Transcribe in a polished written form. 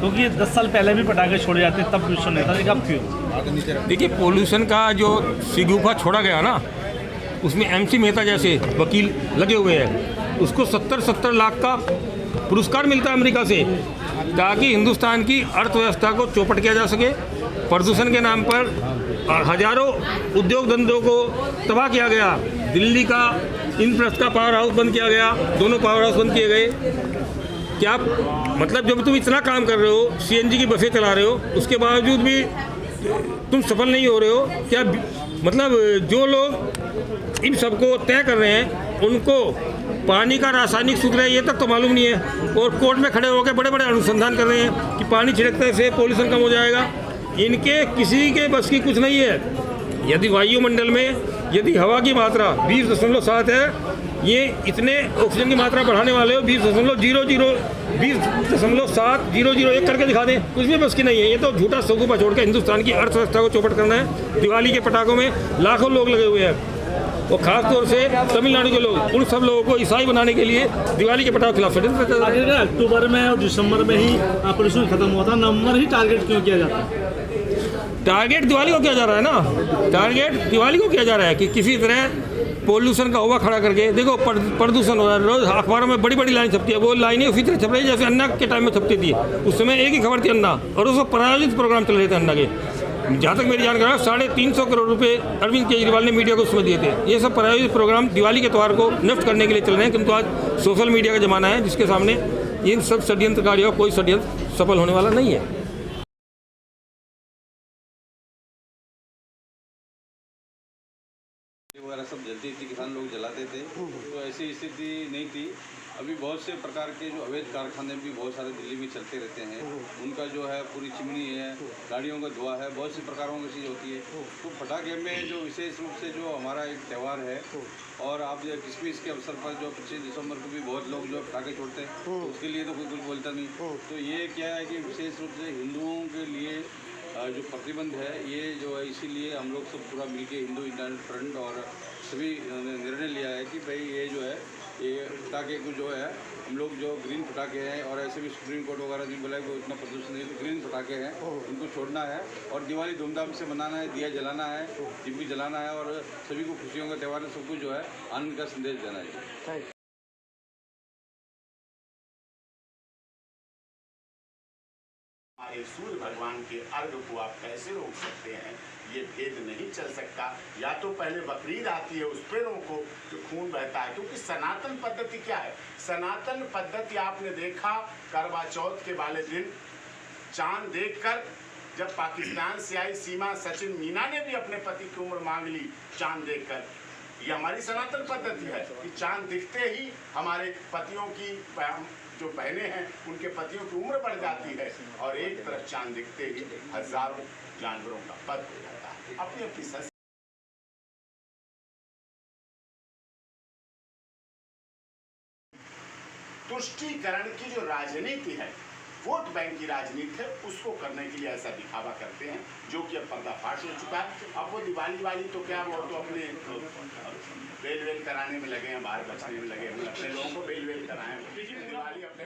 क्योंकि 10 साल पहले भी पटाखे छोड़े जाते तब विश्व नेता जी, अब क्यों? देखिए, पोल्यूशन का जो सिगुफा छोड़ा गया ना, उसमें MC मेहता जैसे वकील लगे हुए हैं, उसको 70 लाख का पुरस्कार मिलता है अमेरिका से, ताकि हिंदुस्तान की अर्थव्यवस्था को चौपट किया जा सके। प्रदूषण के नाम पर हजारों उद्योग धंधों को तबाह किया गया। दिल्ली का इंद्रप्रस्थ का पावर हाउस बंद किया गया, दोनों पावर हाउस बंद किए गए। क्या मतलब, जब तुम इतना काम कर रहे हो, CNG की बसें चला रहे हो, उसके बावजूद भी तुम सफल नहीं हो रहे हो? क्या मतलब जो लोग इन सबको तय कर रहे हैं उनको पानी का रासायनिक सूत्र है ये तक तो मालूम नहीं है, और कोर्ट में खड़े होकर बड़े बड़े अनुसंधान कर रहे हैं कि पानी छिड़कने से पोल्यूशन कम हो जाएगा। इनके किसी के बस की कुछ नहीं है। यदि वायुमंडल में यदि हवा की मात्रा 20.7 है, ये इतने ऑक्सीजन की मात्रा बढ़ाने वाले हो 20.001 करके दिखा दें, कुछ भी बस की नहीं है। ये तो झूठा सगुफा छोड़ के हिंदुस्तान की अर्थव्यवस्था को चौपट करना है। दिवाली के पटाखों में लाखों लोग लगे हुए हैं, और खास तौर से तमिलनाडु के लोग, उन सब लोगों को ईसाई बनाने के लिए दिवाली के पटाखों के खिलाफ षड्यंत्र करते हैं। अक्टूबर में और दिसंबर में ही पोल्यूशन खत्म हुआ था, नवंबर ही टारगेट क्यों किया जाता है? टारगेट दिवाली को किया जा रहा है ना, टारगेट दिवाली को किया जा रहा है कि किसी तरह पोल्यूशन का हुआ खड़ा करके। देखो, प्रदूषण हो रहा है, रोज अखबारों में बड़ी बड़ी लाइन छपती है, वो लाइनें उसी तरह छप रही है जैसे अन्ना के टाइम में छपती थी। उस समय एक ही खबर थी अन्ना, और उसको प्रायोजित प्रोग्राम चल रहे थे अन्ना के। जहाँ तक मेरी जानकारी है 350 करोड़ रुपए अरविंद केजरीवाल ने मीडिया को उसमें दिए थे। ये सब प्रायोजित प्रोग्राम दिवाली के त्यौहार को नष्ट करने के लिए चल रहे हैं, किंतु आज सोशल मीडिया का जमाना है जिसके सामने इन सब षड्यंत्रकारियों का कोई षड्यंत्र सफल होने वाला नहीं है। वगैरह सब जलती थी, किसान लोग जलाते थे, तो ऐसी स्थिति नहीं थी। अभी बहुत से प्रकार के जो अवैध कारखाने भी बहुत सारे दिल्ली में चलते रहते हैं, उनका जो है पूरी चिमनी है, गाड़ियों का धुआं है, बहुत सी प्रकारों की चीज़ होती है। तो पटाखे में जो विशेष रूप से जो हमारा एक त्यौहार है, और आप जो क्रिसमस के अवसर पर जो 25 दिसंबर को भी बहुत लोग जो पटाखे छोड़ते हैं, तो उसके लिए तो कोई कुछ बोलता नहीं। तो ये क्या है कि विशेष रूप से हिंदुओं के लिए जो प्रतिबंध है, ये जो है इसीलिए हम लोग सब पूरा मिलके हिंदू इंटरनेट फ्रंट और सभी निर्णय लिया है कि भाई ये जो है ये पटाखे को जो है हम लोग जो ग्रीन पटाखे हैं, और ऐसे भी सुप्रीम कोर्ट वगैरह भी बोला है कि इतना प्रदूषण नहीं, तो ग्रीन पटाखे हैं उनको छोड़ना है, और दिवाली धूमधाम से मनाना है, दिया जलाना है, दीप जलाना है, और सभी को खुशियों का त्यौहार है, सबको जो है आनंद का संदेश देना है। सूर्य भगवान के अर्घ को आप कैसे रोक सकते हैं? ये भेद नहीं चल सकता। या तो पहले बकरीद आती है, उस पे रोको तो खून बहता है। क्योंकि सनातन पद्धति क्या है? सनातन पद्धति आपने देखा, करवा चौथ के वाले दिन चांद देखकर जब पाकिस्तान से आई सीमा सचिन मीना ने भी अपने पति की उम्र मांग ली चांद देखकर। ये हमारी सनातन पद्धति है कि चांद दिखते ही हमारे पतियों की जो बहनें हैं उनके पतियों की उम्र बढ़ जाती है, और एक तरफ चांद दिखते ही हजारों जानवरों का वध हो जाता है। अपनी अपनी संस्कृति तुष्टीकरण की जो राजनीति है, वोट बैंक की राजनीति है, उसको करने के लिए ऐसा दिखावा करते हैं, जो कि अब पर्दाफाश हो चुका है। अब वो दिवाली वाली तो क्या, वो तो अपने बेल कराने में लगे हैं, बाहर बचने में लगे हैं, अपने लोगों को बेल कराएं। दिवाली अपने